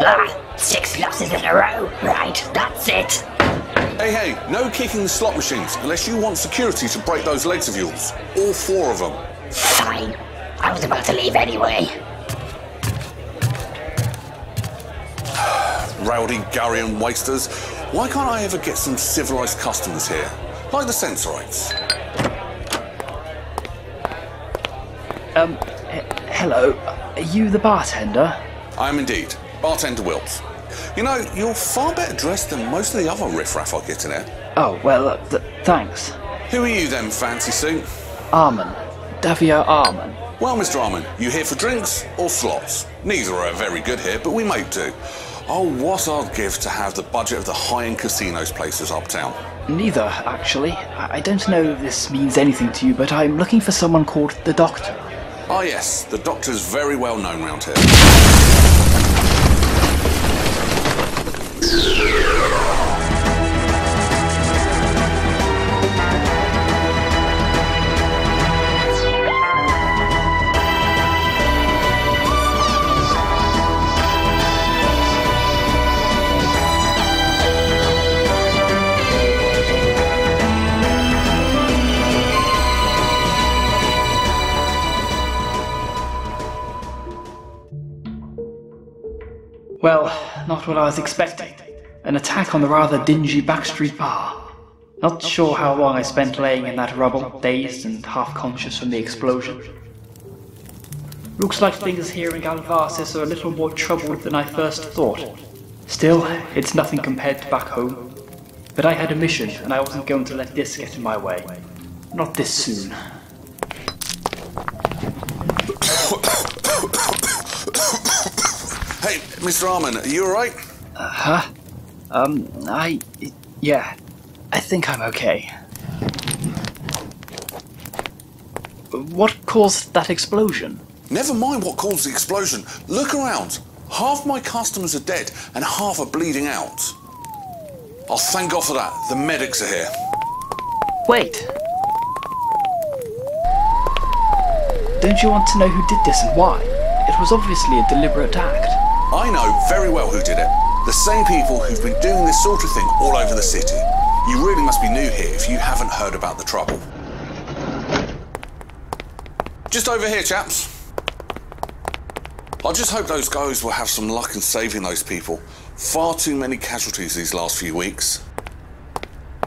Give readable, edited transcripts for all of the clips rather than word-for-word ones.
Ah, 6 losses in a row. Right, that's it. Hey, no kicking the slot machines unless you want security to break those legs of yours. All 4 of them. Fine. I was about to leave anyway. Rowdy Garian wasters. Why can't I ever get some civilised customers here? Like the Sensorites. Hello. Are you the bartender? I am indeed. Bartender Wilts. You know, you're far better dressed than most of the other riffraff I get in here. Oh, well, thanks. Who are you then, fancy suit? Arman. Daviar Arman. Well, Mr. Arman, you here for drinks or slots? Neither are very good here, but we make do. Oh, what I'd give to have the budget of the high-end casinos places uptown. Neither, actually. I don't know if this means anything to you, but I'm looking for someone called the Doctor. Ah yes, the Doctor's very well known round here. Well, not what I was expecting. An attack on the rather dingy backstreet bar. Not sure how long I spent laying in that rubble, dazed and half-conscious from the explosion. Looks like things here in Galvases are a little more troubled than I first thought. Still, it's nothing compared to back home. But I had a mission, and I wasn't going to let this get in my way. Not this soon. Hey, Mr. Arman, are you alright? Yeah, I think I'm okay. What caused that explosion? Never mind what caused the explosion. Look around. Half my customers are dead and half are bleeding out. Oh, thank God for that. The medics are here. Wait. Don't you want to know who did this and why? It was obviously a deliberate act. I know very well who did it. The same people who've been doing this sort of thing all over the city. You really must be new here if you haven't heard about the trouble. Just over here, chaps. I just hope those guys will have some luck in saving those people. Far too many casualties these last few weeks.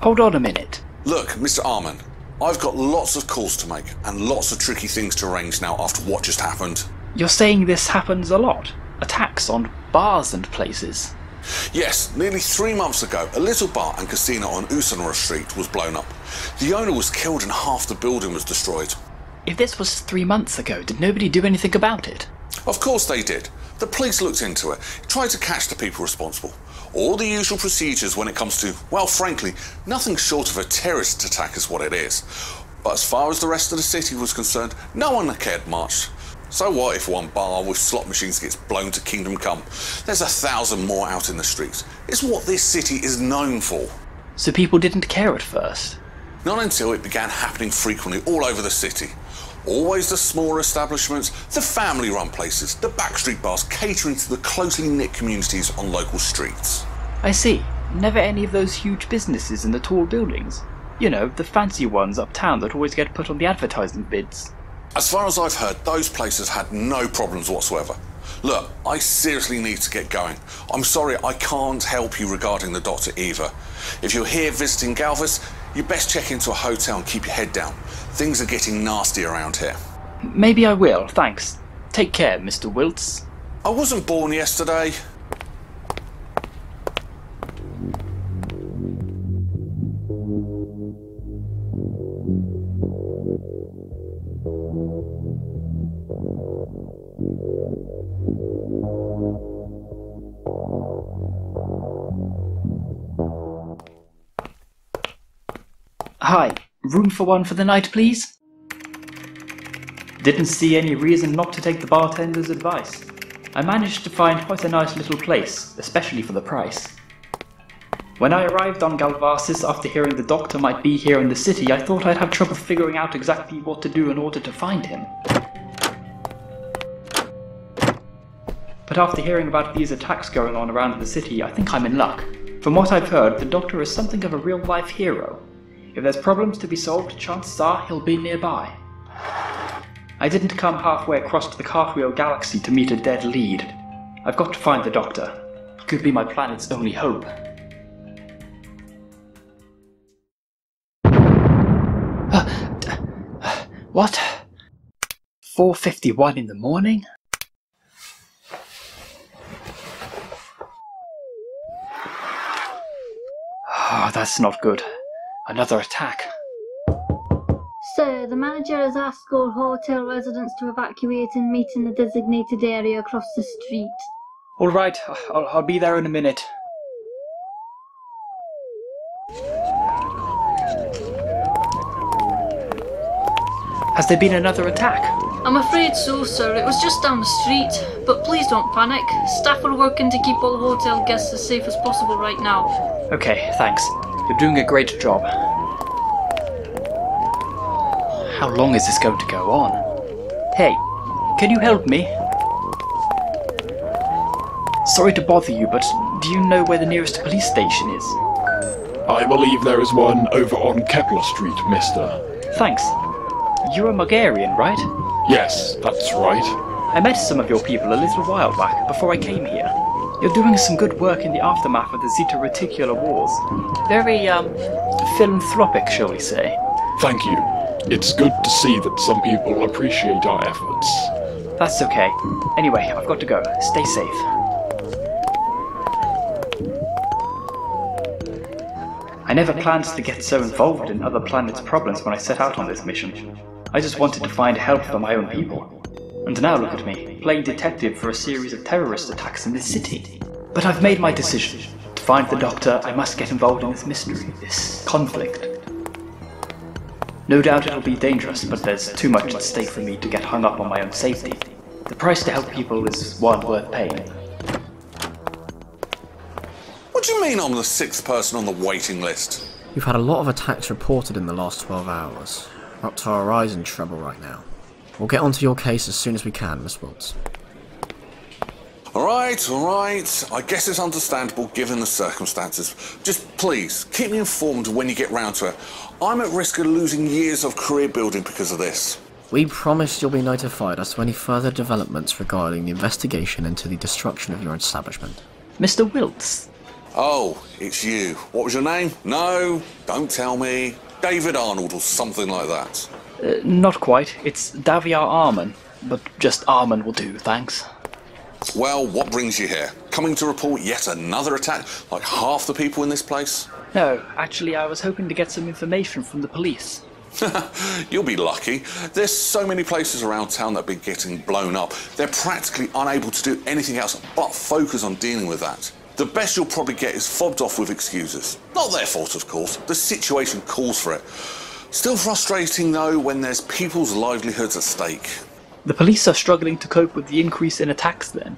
Hold on a minute. Look, Mr. Arman, I've got lots of calls to make and lots of tricky things to arrange now after what just happened. You're saying this happens a lot? Attacks on bars and places? Yes, nearly 3 months ago, a little bar and casino on Usanora Street was blown up. The owner was killed and half the building was destroyed. If this was 3 months ago, did nobody do anything about it? Of course they did. The police looked into it, tried to catch the people responsible. All the usual procedures when it comes to, well, frankly, nothing short of a terrorist attack is what it is. But as far as the rest of the city was concerned, no one cared much. So what if one bar with slot machines gets blown to kingdom come? There's 1,000 more out in the streets. It's what this city is known for. So people didn't care at first? Not until it began happening frequently all over the city. Always the smaller establishments, the family-run places, the backstreet bars catering to the closely knit communities on local streets. I see. Never any of those huge businesses in the tall buildings. You know, the fancy ones uptown that always get put on the advertising bids. As far as I've heard, those places had no problems whatsoever. Look, I seriously need to get going. I'm sorry I can't help you regarding the Doctor either. If you're here visiting Galvas, you best check into a hotel and keep your head down. Things are getting nasty around here. Maybe I will, thanks. Take care, Mr. Wilts. I wasn't born yesterday. Hi, room for one for the night, please? Didn't see any reason not to take the bartender's advice. I managed to find quite a nice little place, especially for the price. When I arrived on Galvases after hearing the Doctor might be here in the city, I thought I'd have trouble figuring out exactly what to do in order to find him. But after hearing about these attacks going on around the city, I think I'm in luck. From what I've heard, the Doctor is something of a real-life hero. If there's problems to be solved, chances are he'll be nearby. I didn't come halfway across to the Cartwheel Galaxy to meet a dead lead. I've got to find the Doctor. He could be my planet's only hope. What? 4:51 in the morning? Oh, that's not good. Another attack. Sir, the manager has asked all hotel residents to evacuate and meet in the designated area across the street. All right, I'll be there in a minute. Has there been another attack? I'm afraid so, sir. It was just down the street. But please don't panic. Staff are working to keep all hotel guests as safe as possible right now. Okay, thanks. You're doing a great job. How long is this going to go on? Hey, can you help me? Sorry to bother you, but do you know where the nearest police station is? I believe there is one over on Kepler Street, mister. Thanks. You're a Bulgarian, right? Yes, that's right. I met some of your people a little while back, before I came here. You're doing some good work in the aftermath of the Zeta Reticular Wars. Very, philanthropic, shall we say. Thank you. It's good to see that some people appreciate our efforts. That's okay. Anyway, I've got to go. Stay safe. I never planned to get so involved in other planets' problems when I set out on this mission. I just wanted to find help for my own people. And now look at me, playing detective for a series of terrorist attacks in this city. But I've made my decision. To find the Doctor, I must get involved in this mystery, this conflict. No doubt it'll be dangerous, but there's too much at stake for me to get hung up on my own safety. The price to help people is one worth paying. What do you mean I'm the 6th person on the waiting list? You've had a lot of attacks reported in the last 12 hours. We're up to our eyes in trouble right now. We'll get onto your case as soon as we can, Miss Wilts. Alright. I guess it's understandable given the circumstances. Just please, keep me informed when you get round to it. I'm at risk of losing years of career building because of this. We promise you'll be notified as to any further developments regarding the investigation into the destruction of your establishment. Mr. Wilts? Oh, it's you. What was your name? No, don't tell me. David Arnold or something like that. Not quite. It's Daviar Arman. But just Arman will do, thanks. Well, what brings you here? Coming to report yet another attack? Like half the people in this place? No, actually I was hoping to get some information from the police. You'll be lucky. There's so many places around town that have been getting blown up. They're practically unable to do anything else but focus on dealing with that. The best you'll probably get is fobbed off with excuses. Not their fault, of course. The situation calls for it. Still frustrating, though, when there's people's livelihoods at stake. The police are struggling to cope with the increase in attacks, then?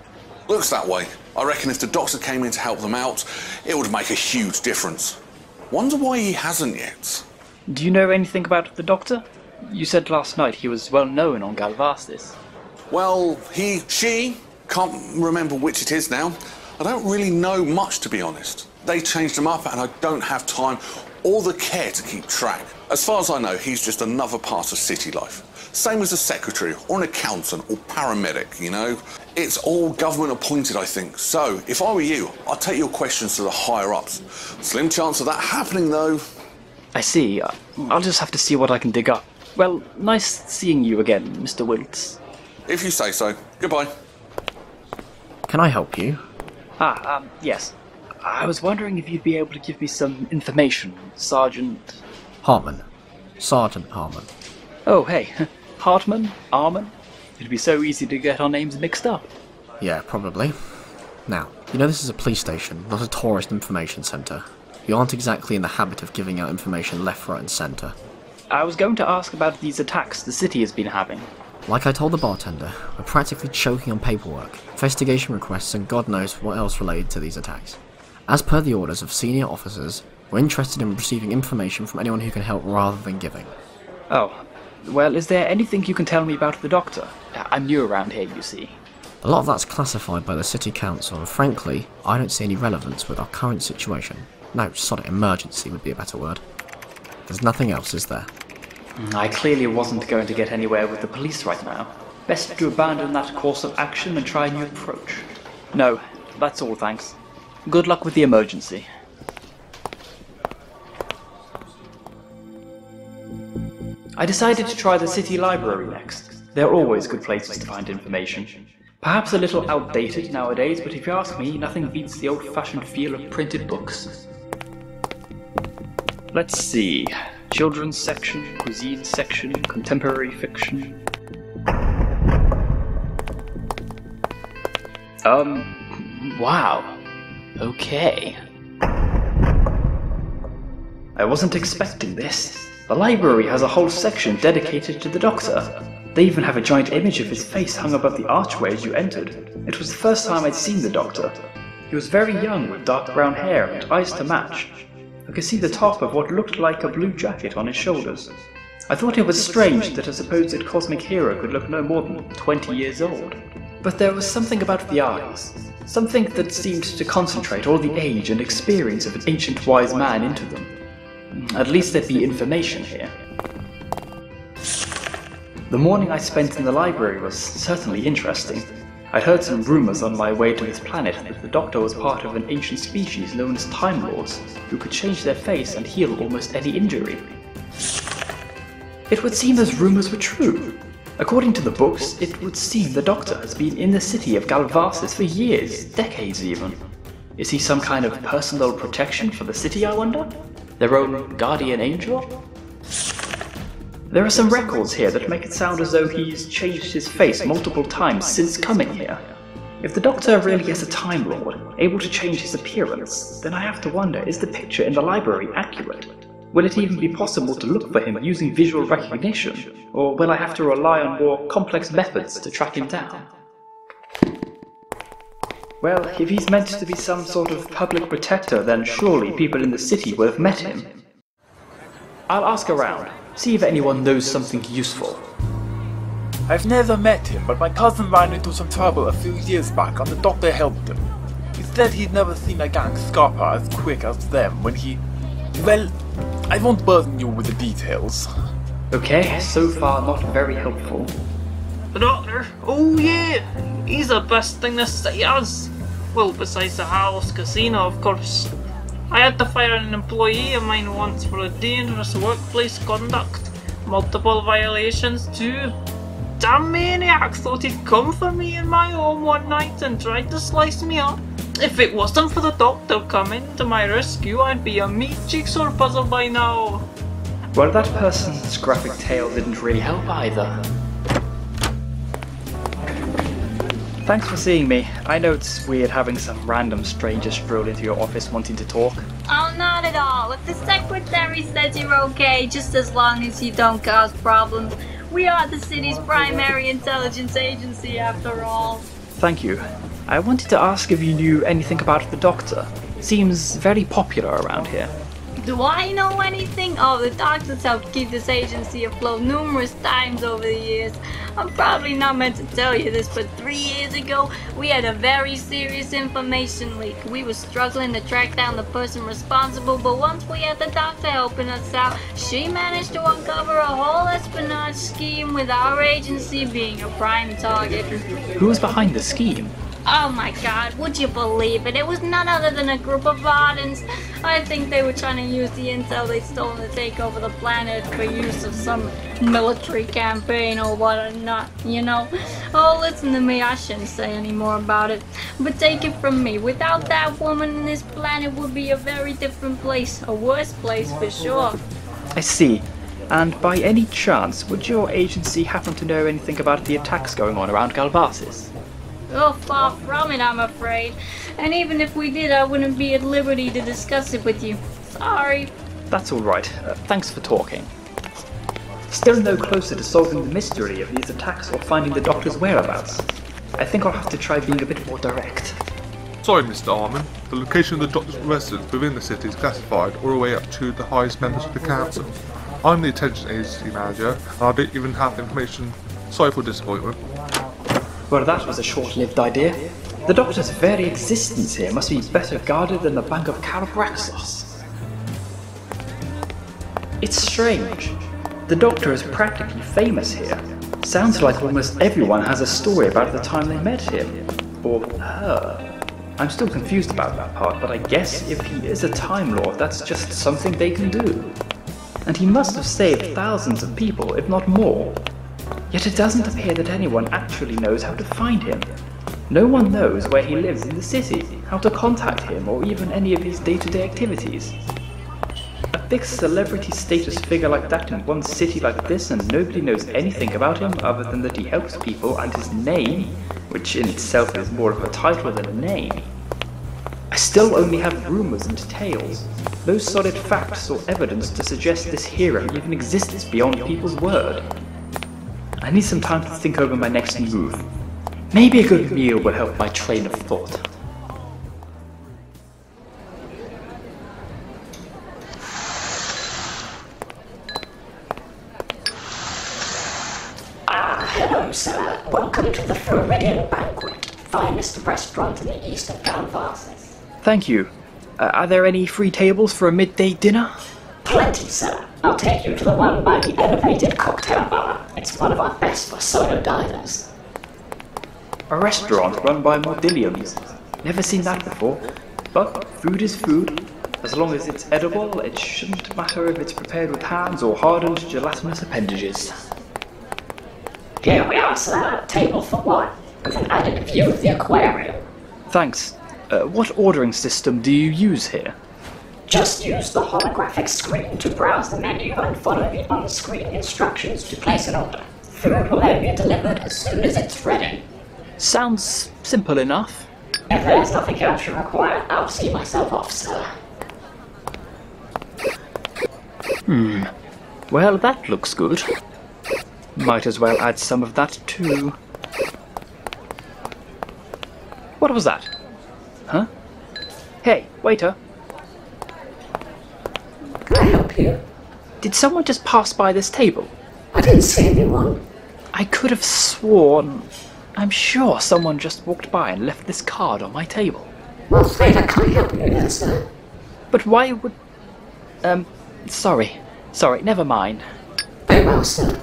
Looks that way. I reckon if the Doctor came in to help them out, it would make a huge difference. Wonder why he hasn't yet. Do you know anything about the Doctor? You said last night he was well known on Galvases. Well, she, can't remember which it is now. I don't really know much, to be honest. They changed him up and I don't have time or the care to keep track. As far as I know, he's just another part of city life. Same as a secretary or an accountant or paramedic, you know? It's all government appointed, I think. So, if I were you, I'd take your questions to the higher-ups. Slim chance of that happening, though. I see. I'll just have to see what I can dig up. Well, nice seeing you again, Mr. Wilts. If you say so. Goodbye. Can I help you? Yes. I was wondering if you'd be able to give me some information, Sergeant... Hartman. Sergeant Hartman. Oh, hey. Hartman? Arman? It'd be so easy to get our names mixed up. Yeah, probably. Now, you know this is a police station, not a tourist information centre. You aren't exactly in the habit of giving out information left, right and centre. I was going to ask about these attacks the city has been having. Like I told the bartender, we're practically choking on paperwork, investigation requests and God knows what else related to these attacks. As per the orders of senior officers, we're interested in receiving information from anyone who can help rather than giving. Oh, well, is there anything you can tell me about the Doctor? I'm new around here, you see. A lot of that's classified by the City Council, and frankly, I don't see any relevance with our current situation. No, sod it, emergency would be a better word. There's nothing else, is there? I clearly wasn't going to get anywhere with the police right now. Best to abandon that course of action and try a new approach. No, that's all, thanks. Good luck with the emergency. I decided to try the city library next. They're always good places to find information. Perhaps a little outdated nowadays, but if you ask me, nothing beats the old-fashioned feel of printed books. Let's see. Children's section, cuisine section, contemporary fiction. Wow. Okay. I wasn't expecting this. The library has a whole section dedicated to the Doctor. They even have a giant image of his face hung above the archway as you entered. It was the first time I'd seen the Doctor. He was very young with dark brown hair and eyes to match. I could see the top of what looked like a blue jacket on his shoulders. I thought it was strange that a supposed cosmic hero could look no more than 20 years old. But there was something about the eyes. Something that seemed to concentrate all the age and experience of an ancient wise man into them. At least there'd be information here. The morning I spent in the library was certainly interesting. I'd heard some rumours on my way to this planet that the Doctor was part of an ancient species known as Time Lords, who could change their face and heal almost any injury. It would seem those rumours were true. According to the books, it would seem the Doctor has been in the city of Galvases for years, decades even. Is he some kind of personal protection for the city, I wonder? Their own guardian angel? There are some records here that make it sound as though he's changed his face multiple times since coming here. If the Doctor really is a Time Lord, able to change his appearance, then I have to wonder, is the picture in the library accurate? Will it even be possible to look for him using visual recognition, or will I have to rely on more complex methods to track him down? Well, if he's meant to be some sort of public protector, then surely people in the city will have met him. I'll ask around, see if anyone knows something useful. I've never met him, but my cousin ran into some trouble a few years back and the Doctor helped him. He said he'd never seen a gang scupper as quick as them when he... Well, I won't burden you with the details. Okay, so far not very helpful. The Doctor? Oh yeah! He's the best thing this city has! Well, besides the house casino, of course. I had to fire an employee of mine once for a dangerous workplace conduct. Multiple violations too. Damn maniac thought he'd come for me in my home one night and tried to slice me up. If it wasn't for the Doctor coming to my rescue, I'd be a meat jigsaw puzzle by now. Well, that person's graphic tale didn't really help either. Thanks for seeing me. I know it's weird having some random stranger stroll into your office wanting to talk. Oh, not at all. If the secretary says you're okay, just as long as you don't cause problems. We are the city's primary intelligence agency, after all. Thank you. I wanted to ask if you knew anything about the Doctor. Seems very popular around here. Do I know anything? Oh, the Doctor's helped keep this agency afloat numerous times over the years. I'm probably not meant to tell you this, but 3 years ago, we had a very serious information leak. We were struggling to track down the person responsible, but once we had the Doctor helping us out, she managed to uncover a whole espionage scheme with our agency being a prime target. Who's behind the scheme? Oh my god, would you believe it? It was none other than a group of Vardens. I think they were trying to use the intel they'd stolen to take over the planet for use of some military campaign or whatnot, you know? Oh, listen to me, I shouldn't say any more about it. But take it from me, without that woman, this planet would be a very different place. A worse place for sure. I see. And by any chance, would your agency happen to know anything about the attacks going on around Galvases? Oh, far from it, I'm afraid. And even if we did, I wouldn't be at liberty to discuss it with you. Sorry. That's alright. Thanks for talking. Still no closer to solving the mystery of these attacks or finding the Doctor's whereabouts. I think I'll have to try being a bit more direct. Sorry, Mr. Arman. The location of the Doctor's residence within the city is classified all the way up to the highest members of the council. I'm the intelligence agency manager, and I don't even have the information. Sorry for disappointment. Well, that was a short-lived idea. The Doctor's very existence here must be better guarded than the Bank of Carabraxos. It's strange. The Doctor is practically famous here. Sounds like almost everyone has a story about the time they met him. Or her. I'm still confused about that part, but I guess if he is a Time Lord, that's just something they can do. And he must have saved thousands of people, if not more. Yet it doesn't appear that anyone actually knows how to find him. No one knows where he lives in the city, how to contact him, or even any of his day-to-day activities. A big celebrity status figure like that in one city like this, and nobody knows anything about him other than that he helps people and his name, which in itself is more of a title than a name. I still only have rumours and tales, no solid facts or evidence to suggest this hero even exists beyond people's word. I need some time to think over my next move. Maybe a good meal will help my train of thought. Hello, sir. Welcome to the Floridian Banquet, finest restaurant in the east of Galvases. Thank you. Are there any free tables for a midday dinner? Plenty, sir. I'll take you to the one by the elevated cocktail bar. It's one of our best for solo diners. A restaurant run by Mordilliums. Never seen that before. But food is food. As long as it's edible, it shouldn't matter if it's prepared with hands or hardened gelatinous appendages. Here we are, sir. Table for one, with an added view of the aquarium. Thanks. What ordering system do you use here? Just use the holographic screen to browse the menu and follow the on-screen instructions to place an order. Food will then be delivered as soon as it's ready. Sounds simple enough. If there's nothing else you require, I'll see myself off, sir. Well, that looks good. Might as well add some of that too. What was that? Huh? Hey, waiter. Can I help you? Did someone just pass by this table? I didn't see anyone. I could have sworn... I'm sure someone just walked by and left this card on my table. I'm afraid I can't help you there, sir. But why would... Sorry, never mind. Very well, sir.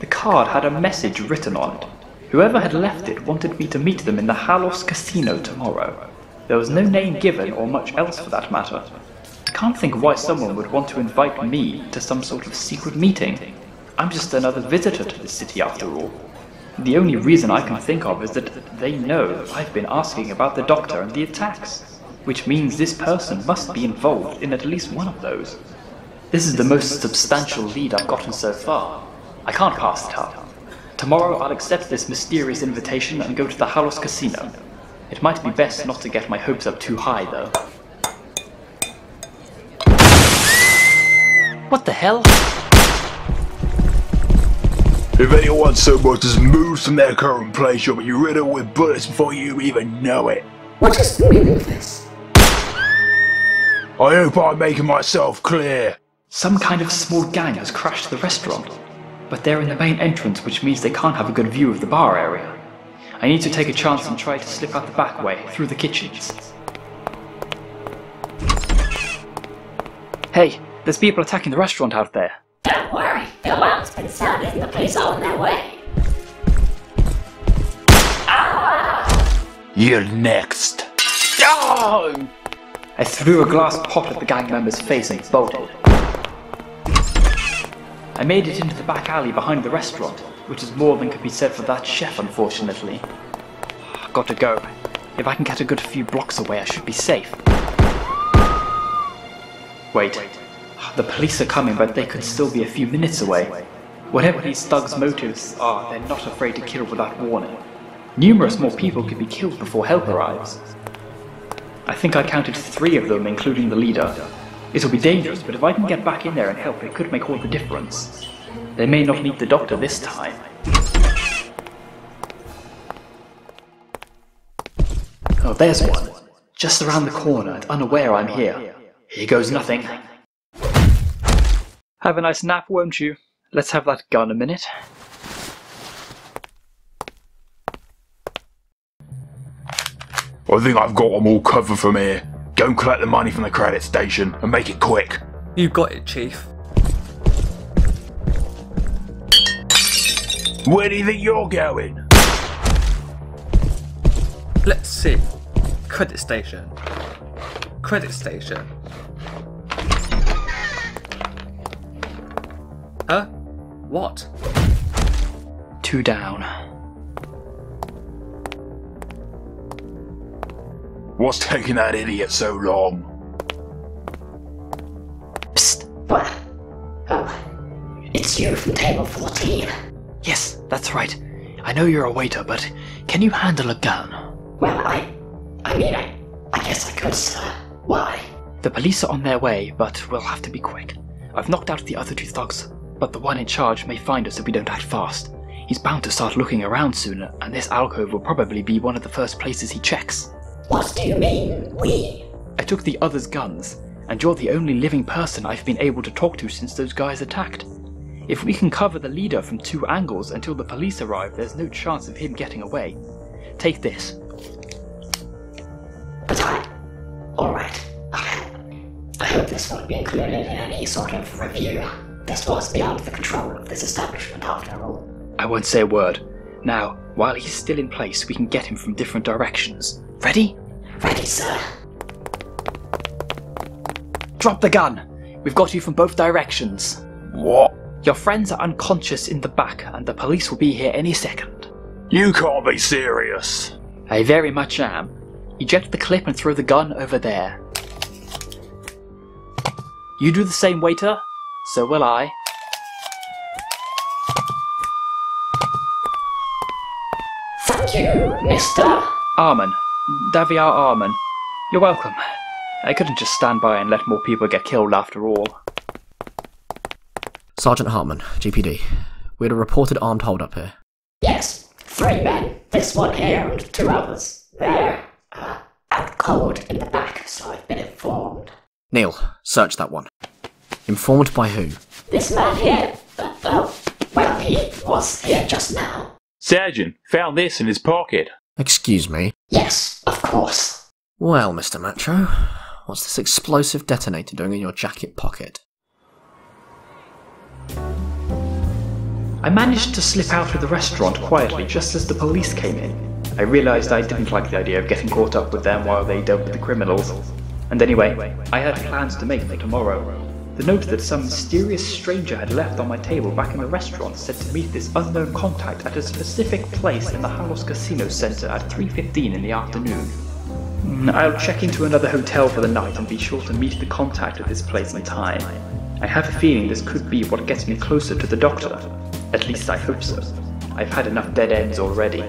The card had a message written on it. Whoever had left it wanted me to meet them in the Halos Casino tomorrow. There was no name given, or much else for that matter. I can't think why someone would want to invite me to some sort of secret meeting. I'm just another visitor to the city after all. The only reason I can think of is that they know I've been asking about the Doctor and the attacks, which means this person must be involved in at least one of those. This is the most substantial lead I've gotten so far. I can't pass it up. Tomorrow I'll accept this mysterious invitation and go to the Halos Casino. It might be best not to get my hopes up too high, though. What the hell? If anyone so much as moves from their current place, you'll be riddled with bullets before you even know it. What is the meaning of this? I hope I'm making myself clear. Some kind of small gang has crashed the restaurant, but they're in the main entrance, which means they can't have a good view of the bar area. I need to take a chance and try to slip out the back way, through the kitchens. Hey, there's people attacking the restaurant out there. Don't worry, the alarm's been sounded and the police are on their way. You're next. Oh! I threw a glass pot at the gang member's face and bolted. I made it into the back alley behind the restaurant, which is more than could be said for that chef, unfortunately. I've got to go. If I can get a good few blocks away, I should be safe. Wait. The police are coming, but they could still be a few minutes away. Whatever these thugs' motives are, they're not afraid to kill without warning. Numerous more people could be killed before help arrives. I think I counted 3 of them, including the leader. It'll be dangerous, but if I can get back in there and help, it could make all the difference. They may not need the Doctor this time. Oh, there's one. Just around the corner and unaware I'm here. Here goes nothing. Have a nice nap, won't you? Let's have that gun a minute. I think I've got them all covered from here. Go and collect the money from the credit station and make it quick. You got it, Chief. Where do you think you're going? Let's see. Credit station. Credit station. Huh? What? 2 down. What's taking that idiot so long? Psst, what? Oh, it's you from table 14. Yes, that's right. I know you're a waiter, but can you handle a gun? Well, I guess I could, sir. Why? The police are on their way, but we'll have to be quick. I've knocked out the other 2 thugs, but the one in charge may find us if we don't act fast. He's bound to start looking around sooner, and this alcove will probably be one of the first places he checks. What do you mean, we? I took the others' guns, and you're the only living person I've been able to talk to since those guys attacked. If we can cover the leader from 2 angles until the police arrive, there's no chance of him getting away. Take this. But alright. I hope this won't be included in any sort of review. This was beyond the control of this establishment after all. I won't say a word. Now, while he's still in place, we can get him from different directions. Ready? Ready, sir. Drop the gun! We've got you from both directions. What? Your friends are unconscious in the back, and the police will be here any second. You can't be serious. I very much am. Eject the clip and throw the gun over there. You do the same, waiter. So will I. Thank you, Mr. Arman. Daviar Arman. You're welcome. I couldn't just stand by and let more people get killed after all. Sergeant Hartman, GPD. We had a reported armed hold-up here. Yes, 3 men. This one here and 2 others. They're out cold in the back, so I've been informed. Neil, search that one. Informed by who? This man here, well, he was here just now. Sergeant, found this in his pocket. Excuse me? Yes, of course. Well, Mr. Macho, what's this explosive detonator doing in your jacket pocket? I managed to slip out of the restaurant quietly just as the police came in. I realised I didn't like the idea of getting caught up with them while they dealt with the criminals. And anyway, I had plans to make for tomorrow. The note that some mysterious stranger had left on my table back in the restaurant said to meet this unknown contact at a specific place in the Halos Casino Centre at 3:15 in the afternoon. I'll check into another hotel for the night and be sure to meet the contact at this place in time. I have a feeling this could be what gets me closer to the doctor. At least I hope so. I've had enough dead ends already.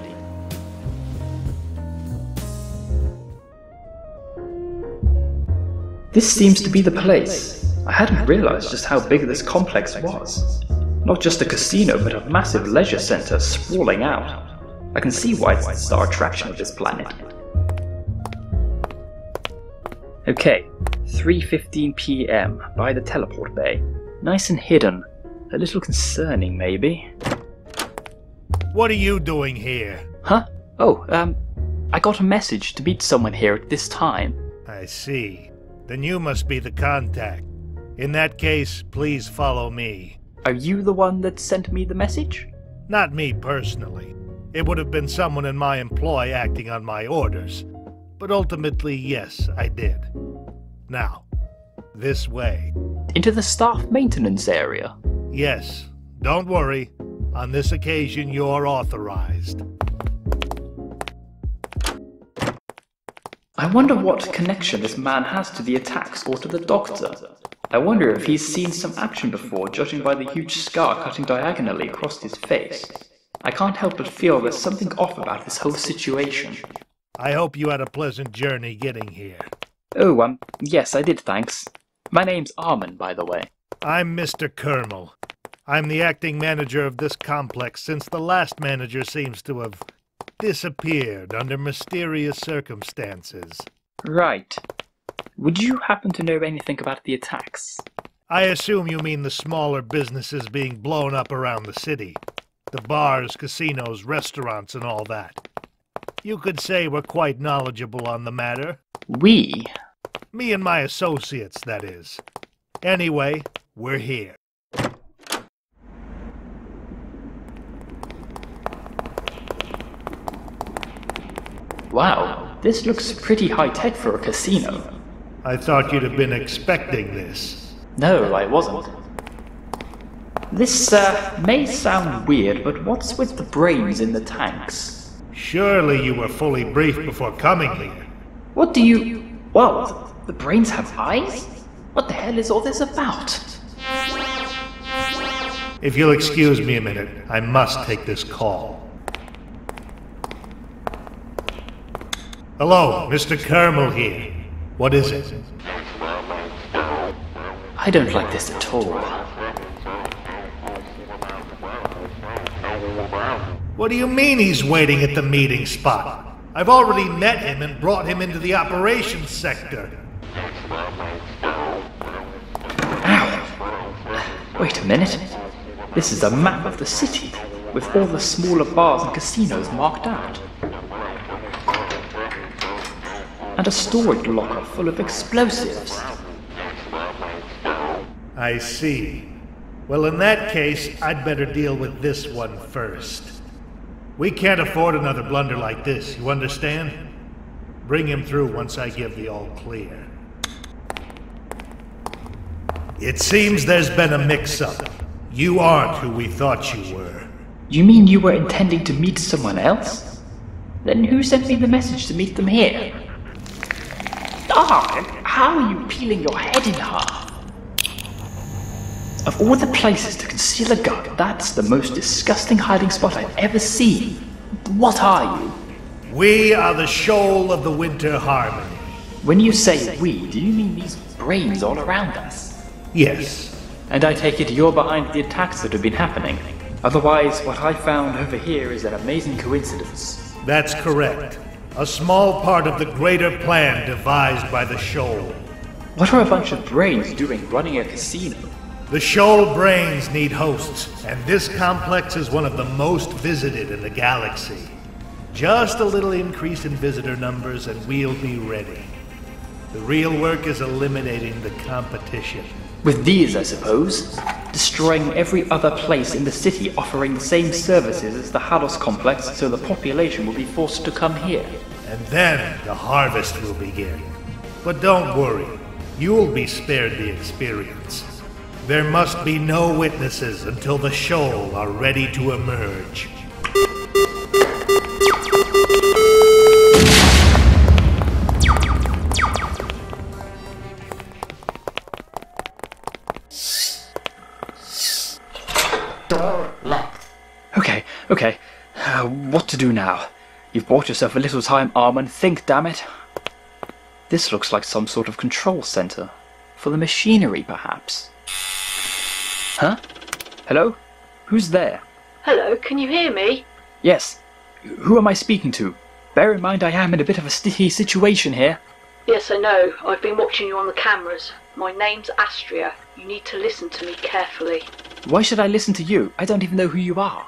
This seems to be the place. I hadn't realised just how big this complex was. Not just a casino, but a massive leisure centre sprawling out. I can see why it's the star attraction of this planet. Okay, 3:15 PM, by the teleport bay. Nice and hidden. A little concerning, maybe. What are you doing here? Huh? Oh, I got a message to meet someone here at this time. I see. Then you must be the contact. In that case, please follow me. Are you the one that sent me the message? Not me personally. It would have been someone in my employ acting on my orders. But ultimately, yes, I did. Now, this way. Into the staff maintenance area? Yes. Don't worry. On this occasion, you're authorized. I wonder what connection this man has to the attacks or to the doctor. I wonder if he's seen some action before, judging by the huge scar cutting diagonally across his face. I can't help but feel there's something off about this whole situation. I hope you had a pleasant journey getting here. Oh, yes, I did, thanks. My name's Arman, by the way. I'm Mr. Colonel. I'm the acting manager of this complex since the last manager seems to have disappeared under mysterious circumstances. Right. Would you happen to know anything about the attacks? I assume you mean the smaller businesses being blown up around the city. The bars, casinos, restaurants, and all that. You could say we're quite knowledgeable on the matter. We? Me and my associates, that is. Anyway, we're here. Wow, this looks pretty high-tech for a casino. I thought you'd have been expecting this. No, I wasn't. This, may sound weird, but what's with the brains in the tanks? Surely you were fully briefed before coming here. What do you... Whoa, the brains have eyes? What the hell is all this about? If you'll excuse me a minute, I must take this call. Hello, Mr. Carmel here. What is it? I don't like this at all. What do you mean he's waiting at the meeting spot? I've already met him and brought him into the operations sector. Ow! Wait a minute. This is a map of the city, with all the smaller bars and casinos marked out. And a storage locker full of explosives. I see. Well, in that case, I'd better deal with this one first. We can't afford another blunder like this, you understand? Bring him through once I give the all clear. It seems there's been a mix-up. You aren't who we thought you were. You mean you were intending to meet someone else? Then who sent me the message to meet them here? Ah, how are you peeling your head in half? Of all the places to conceal a gun, that's the most disgusting hiding spot I've ever seen. What are you? We are the Shoal of the Winter Harmony. When you say we, do you mean these brains all around us? Yes. And I take it you're behind the attacks that have been happening. Otherwise, what I found over here is an amazing coincidence. That's correct. A small part of the greater plan devised by the Shoal. What are a bunch of brains doing running a casino? The Shoal brains need hosts, and this complex is one of the most visited in the galaxy. Just a little increase in visitor numbers and we'll be ready. The real work is eliminating the competition. With these, I suppose. Destroying every other place in the city offering the same services as the Halos complex, so the population will be forced to come here. And then the harvest will begin. But don't worry, you'll be spared the experience. There must be no witnesses until the Shoal are ready to emerge. Door locked. Okay. What to do now? You've bought yourself a little time, Arman. Think, damn it. This looks like some sort of control center. For the machinery, perhaps. Huh? Hello? Who's there? Hello, can you hear me? Yes. Who am I speaking to? Bear in mind I am in a bit of a sticky situation here. Yes, I know. I've been watching you on the cameras. My name's Astria. You need to listen to me carefully. Why should I listen to you? I don't even know who you are.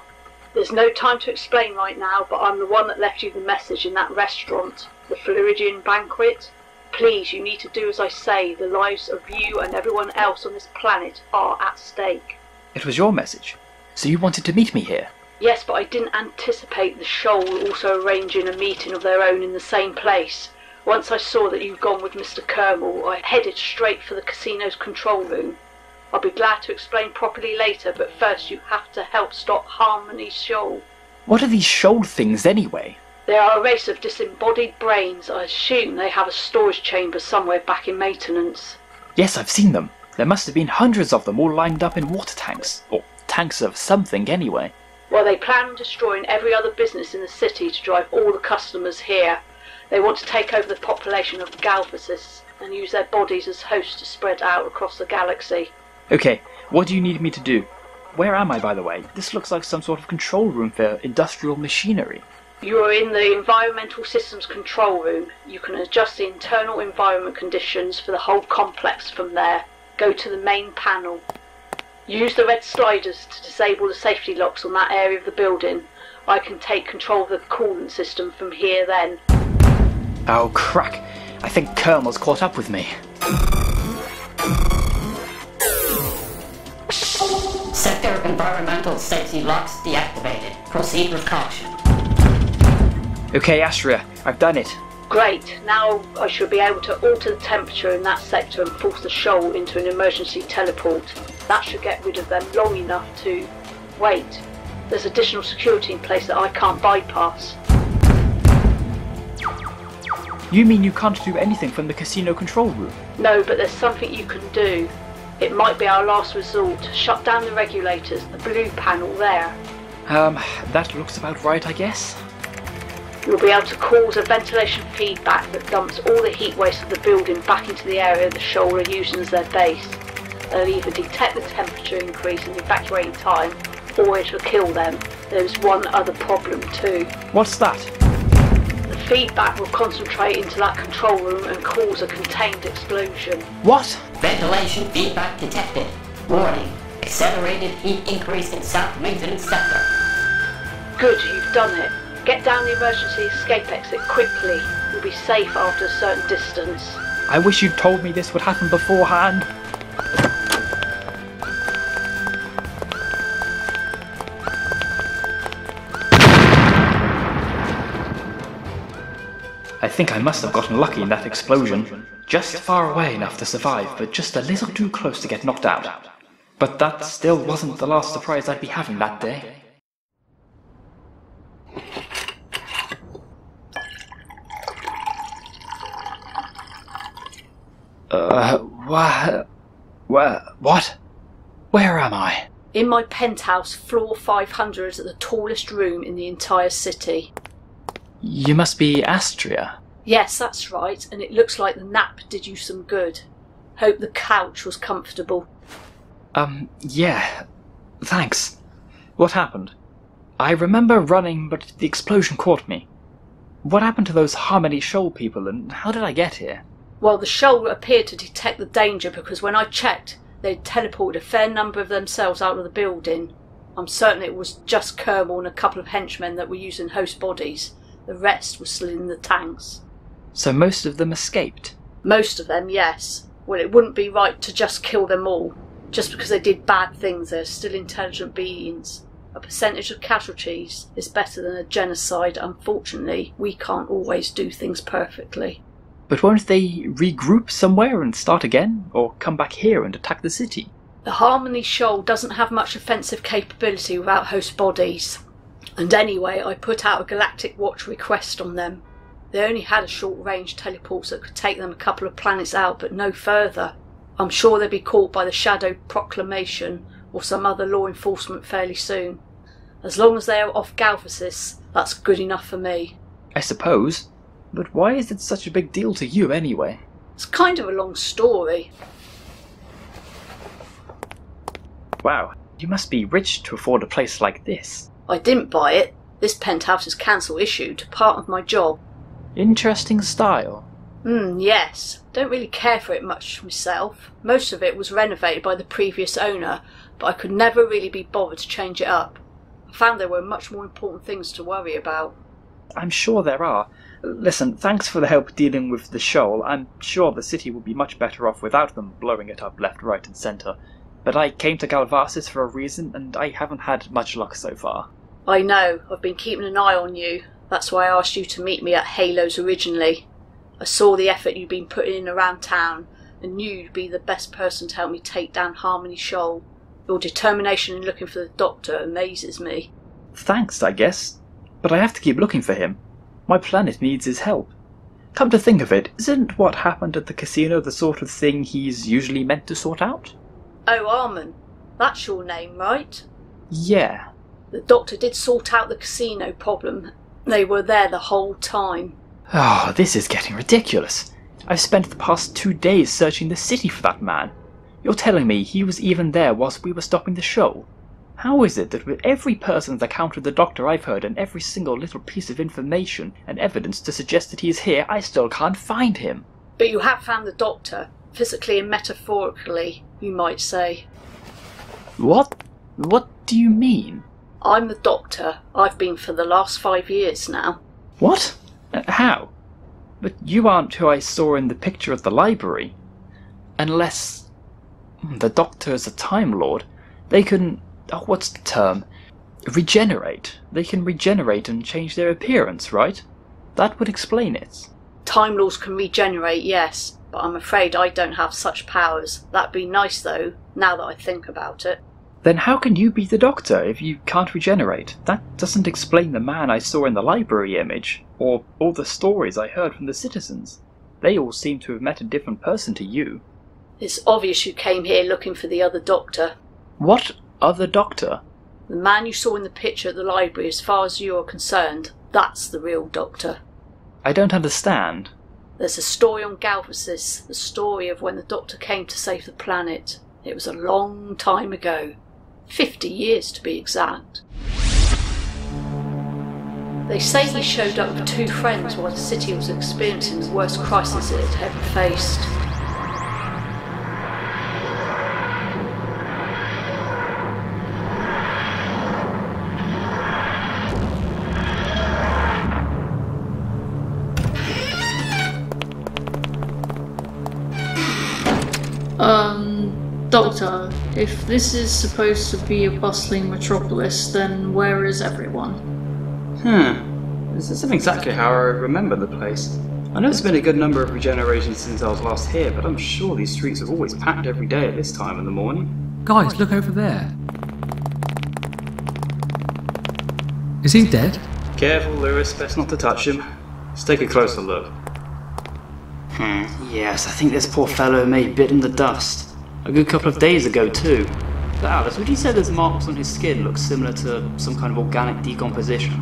There's no time to explain right now, but I'm the one that left you the message in that restaurant, the Floridian Banquet. Please, you need to do as I say. The lives of you and everyone else on this planet are at stake. It was your message. So you wanted to meet me here? Yes, but I didn't anticipate the Shoal also arranging a meeting of their own in the same place. Once I saw that you'd gone with Mr. Kermel, I headed straight for the casino's control room. I'll be glad to explain properly later, but first you have to help stop Harmony's Shoal. What are these Shoal things anyway? They are a race of disembodied brains. I assume they have a storage chamber somewhere back in maintenance. Yes, I've seen them. There must have been hundreds of them all lined up in water tanks. Or tanks of something anyway. Well, they plan on destroying every other business in the city to drive all the customers here. They want to take over the population of Galvases and use their bodies as hosts to spread out across the galaxy. Okay, what do you need me to do? Where am I, by the way? This looks like some sort of control room for industrial machinery. You are in the Environmental Systems Control Room. You can adjust the internal environment conditions for the whole complex from there. Go to the main panel. Use the red sliders to disable the safety locks on that area of the building. I can take control of the coolant system from here then. Oh, crack. I think Colonel's caught up with me. Sector environmental safety locks deactivated. Proceed with caution. Okay, Astria, I've done it. Great, now I should be able to alter the temperature in that sector and force the shoal into an emergency teleport. That should get rid of them long enough to... Wait, there's additional security in place that I can't bypass. You mean you can't do anything from the casino control room? No, but there's something you can do. It might be our last resort. Shut down the regulators, the blue panel there. That looks about right, I guess. You'll be able to cause a ventilation feedback that dumps all the heat waste of the building back into the area the shoal are using as their base. They'll either detect the temperature increase in evacuating time, or it'll kill them. There's one other problem too. What's that? The feedback will concentrate into that control room and cause a contained explosion. What? Ventilation feedback detected. Warning. Accelerated heat increase in South Maintenance Sector. Good, you've done it. Get down the emergency escape exit quickly. You'll be safe after a certain distance. I wish you'd told me this would happen beforehand. I think I must have gotten lucky in that explosion. Just far away enough to survive, but just a little too close to get knocked out. But that still wasn't the last surprise I'd be having that day. What? Where am I? In my penthouse, floor 500 at the tallest room in the entire city. You must be Astria. Yes, that's right, and it looks like the nap did you some good. Hope the couch was comfortable. Yeah. Thanks. What happened? I remember running, but the explosion caught me. What happened to those Harmony Shoal people, and how did I get here? Well, the shoal appeared to detect the danger because when I checked, they'd teleported a fair number of themselves out of the building. I'm certain it was just Kerbal and a couple of henchmen that were using host bodies. The rest were still in the tanks. So most of them escaped? Most of them, yes. Well, it wouldn't be right to just kill them all. Just because they did bad things, they're still intelligent beings. A percentage of casualties is better than a genocide. Unfortunately, we can't always do things perfectly. But won't they regroup somewhere and start again? Or come back here and attack the city? The Harmony Shoal doesn't have much offensive capability without host bodies. And anyway, I put out a Galactic Watch request on them. They only had a short-range teleports that could take them a couple of planets out, but no further. I'm sure they'll be caught by the Shadow Proclamation or some other law enforcement fairly soon. As long as they are off Galvases, that's good enough for me. I suppose. But why is it such a big deal to you anyway? It's kind of a long story. Wow, you must be rich to afford a place like this. I didn't buy it. This penthouse is council issued, part of my job. Interesting style. Yes. Don't really care for it much myself. Most of it was renovated by the previous owner, but I could never really be bothered to change it up. I found there were much more important things to worry about. I'm sure there are. Listen, thanks for the help dealing with the shoal. I'm sure the city would be much better off without them blowing it up left, right and centre. But I came to Galvases for a reason, and I haven't had much luck so far. I know. I've been keeping an eye on you. That's why I asked you to meet me at Halos originally. I saw the effort you'd been putting in around town, and knew you'd be the best person to help me take down Harmony Shoal. Your determination in looking for the Doctor amazes me. Thanks, I guess. But I have to keep looking for him. My planet needs his help. Come to think of it, isn't what happened at the casino the sort of thing he's usually meant to sort out? Oh, Arman. That's your name, right? Yeah. The Doctor did sort out the casino problem. They were there the whole time. Oh, this is getting ridiculous. I've spent the past 2 days searching the city for that man. You're telling me he was even there whilst we were stopping the show? How is it that with every person's account of the Doctor I've heard and every single little piece of information and evidence to suggest that he is here, I still can't find him? But you have found the Doctor, physically and metaphorically, you might say. What? What do you mean? I'm the doctor. I've been for the last 5 years now. What? How? But you aren't who I saw in the picture at the library. Unless... the Doctor is a Time Lord. They can... oh, what's the term? Regenerate. They can regenerate and change their appearance, right? That would explain it. Time Lords can regenerate, yes, but I'm afraid I don't have such powers. That'd be nice, though, now that I think about it. Then how can you be the Doctor if you can't regenerate? That doesn't explain the man I saw in the library image, or all the stories I heard from the citizens. They all seem to have met a different person to you. It's obvious you came here looking for the other Doctor. What other Doctor? The man you saw in the picture at the library, as far as you are concerned, that's the real Doctor. I don't understand. There's a story on Galvases, the story of when the Doctor came to save the planet. It was a long time ago. 50 years to be exact. They say he showed up with 2 friends while the city was experiencing the worst crisis it had ever faced. Doctor, if this is supposed to be a bustling metropolis, then where is everyone? This isn't exactly how I remember the place. I know there's been a good number of regenerations since I was last here, but I'm sure these streets are always packed every day at this time in the morning. Guys, look over there. Is he dead? Careful, Lewis, best not to touch him. Let's take a closer look. Yes, I think this poor fellow may have bitten the dust. A good couple of days ago too. But Alice, would you say those marks on his skin look similar to some kind of organic decomposition?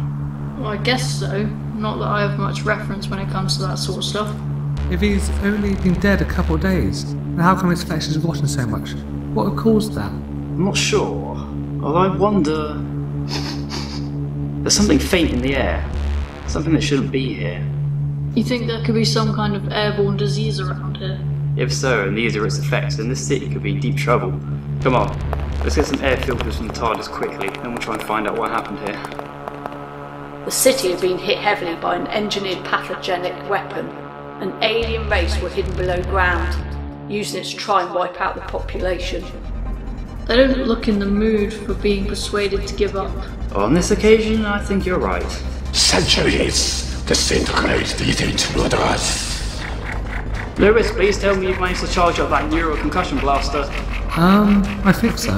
Well, I guess so. Not that I have much reference when it comes to that sort of stuff. If he's only been dead a couple of days, then how come his flesh is rotting so much? What would cause that? I'm not sure. Although I wonder... There's something faint in the air. Something that shouldn't be here. You think there could be some kind of airborne disease around here? If so, and these are its effects, then this city could be in deep trouble. Come on, let's get some air filters from the TARDIS quickly, then we'll try and find out what happened here. The city had been hit heavily by an engineered pathogenic weapon. An alien race were hidden below ground, using it to try and wipe out the population. They don't look in the mood for being persuaded to give up. On this occasion, I think you're right. Centuries disintegrate these intruders. Lewis, please tell me you've managed to charge up that neural concussion blaster. I think so.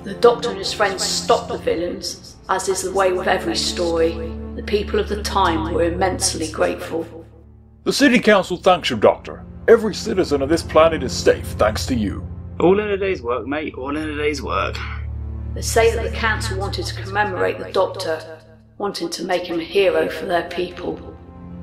The Doctor and his friends stopped the villains, as is the way with every story. The people of the time were immensely grateful. The City Council thanks you, Doctor. Every citizen of this planet is safe thanks to you. All in a day's work, mate, all in a day's work. They say that the Council wanted to commemorate the Doctor, wanting to make him a hero for their people.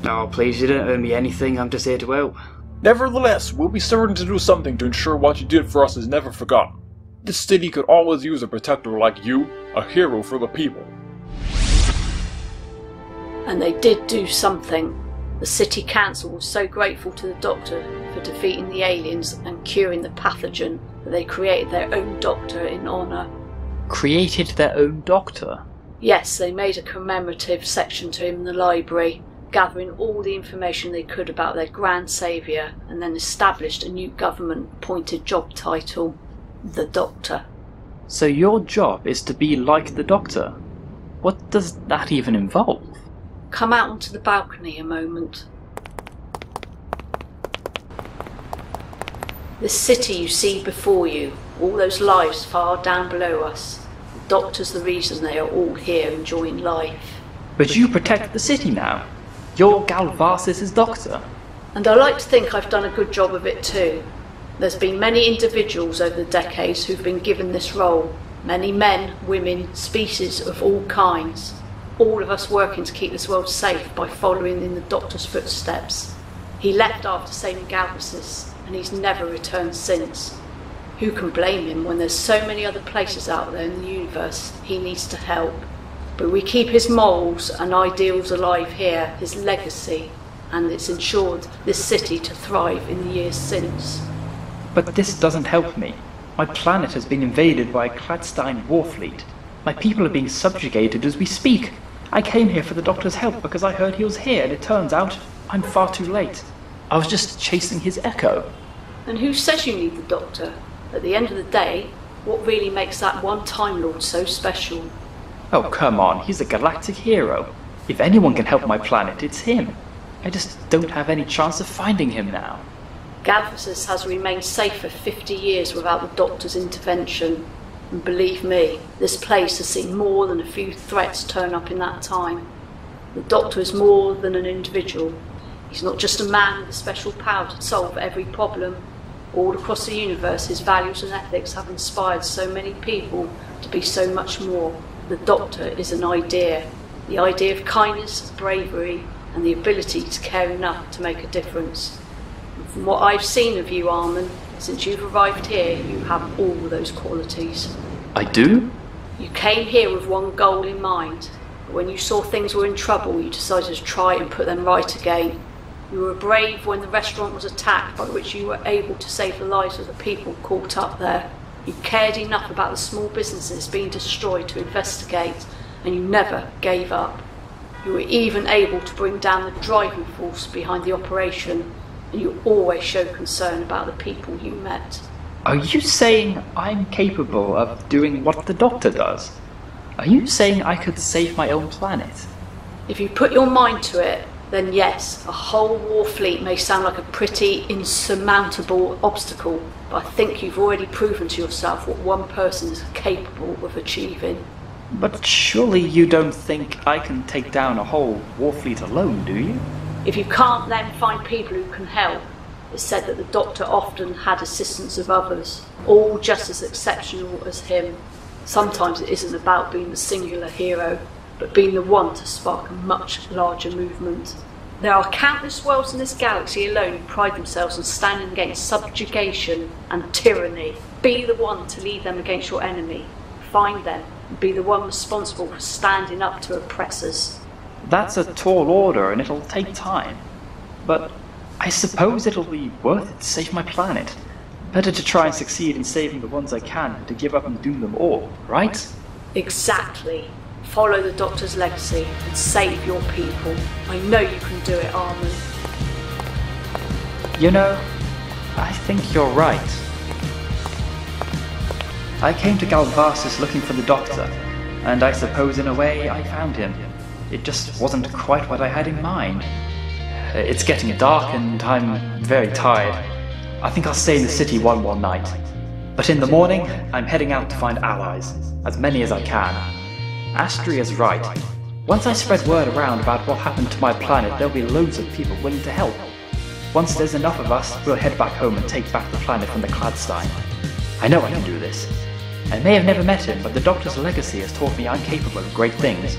Oh, please, you don't owe me anything, I'm just here to help. Nevertheless, we'll be certain to do something to ensure what you did for us is never forgotten. This city could always use a protector like you, a hero for the people. And they did do something. The City Council was so grateful to the Doctor for defeating the aliens and curing the pathogen that they created their own Doctor in honour. Created their own Doctor? Yes, they made a commemorative section to him in the library, gathering all the information they could about their grand saviour, and then established a new government-appointed job title, the Doctor. So your job is to be like the Doctor? What does that even involve? Come out onto the balcony a moment. This city you see before you, all those lives far down below us, the Doctor's the reason they are all here enjoying life. But you protect the city now. You're Galvases' Doctor. And I like to think I've done a good job of it too. There's been many individuals over the decades who've been given this role. Many men, women, species of all kinds. All of us working to keep this world safe by following in the Doctor's footsteps. He left after saving Galvases, and he's never returned since. Who can blame him when there's so many other places out there in the universe he needs to help? But we keep his morals and ideals alive here, his legacy, and it's ensured this city to thrive in the years since. But this doesn't help me. My planet has been invaded by a Cladstein war fleet. My people are being subjugated as we speak. I came here for the Doctor's help because I heard he was here, and it turns out I'm far too late. I was just chasing his echo. And who says you need the Doctor? At the end of the day, what really makes that one Time Lord so special? Oh, come on, he's a galactic hero. If anyone can help my planet, it's him. I just don't have any chance of finding him now. Galvases has remained safe for 50 years without the Doctor's intervention. And believe me, this place has seen more than a few threats turn up in that time. The Doctor is more than an individual. He's not just a man with a special power to solve every problem. All across the universe, his values and ethics have inspired so many people to be so much more. The Doctor is an idea. The idea of kindness, bravery, and the ability to care enough to make a difference. And from what I've seen of you, Arman, since you've arrived here, you have all those qualities. I do? You came here with one goal in mind. But when you saw things were in trouble, you decided to try and put them right again. You were brave when the restaurant was attacked, by which you were able to save the lives of the people caught up there. You cared enough about the small businesses being destroyed to investigate, and you never gave up. You were even able to bring down the driving force behind the operation, and you always showed concern about the people you met. Are you saying I'm capable of doing what the Doctor does? Are you saying I could save my own planet? If you put your mind to it, then yes, a whole war fleet may sound like a pretty insurmountable obstacle, but I think you've already proven to yourself what one person is capable of achieving. But surely you don't think I can take down a whole war fleet alone, do you? If you can't then find people who can help, it's said that the Doctor often had assistance of others, all just as exceptional as him. Sometimes it isn't about being the singular hero, but being the one to spark a much larger movement. There are countless worlds in this galaxy alone who pride themselves on standing against subjugation and tyranny. Be the one to lead them against your enemy. Find them and be the one responsible for standing up to oppressors. That's a tall order and it'll take time. But I suppose it'll be worth it to save my planet. Better to try and succeed in saving the ones I can than to give up and doom them all, right? Exactly. Follow the Doctor's legacy and save your people. I know you can do it, Arman. You know, I think you're right. I came to Galvases looking for the Doctor, and I suppose in a way I found him. It just wasn't quite what I had in mind. It's getting dark and I'm very tired. I think I'll stay in the city one more night. But in the morning, I'm heading out to find allies, as many as I can. Astria's right. Once I spread word around about what happened to my planet, there'll be loads of people willing to help. Once there's enough of us, we'll head back home and take back the planet from the Cladstein. I know I can do this. I may have never met him, but the Doctor's legacy has taught me I'm capable of great things.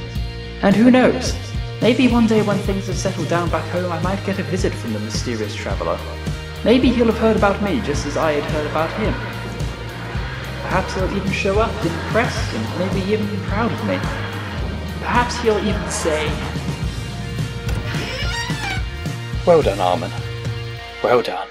And who knows? Maybe one day when things have settled down back home, I might get a visit from the mysterious traveller. Maybe he'll have heard about me just as I had heard about him. Perhaps he'll even show up in the press and maybe even be proud of me. Perhaps he'll even say, "Well done, Arman. Well done."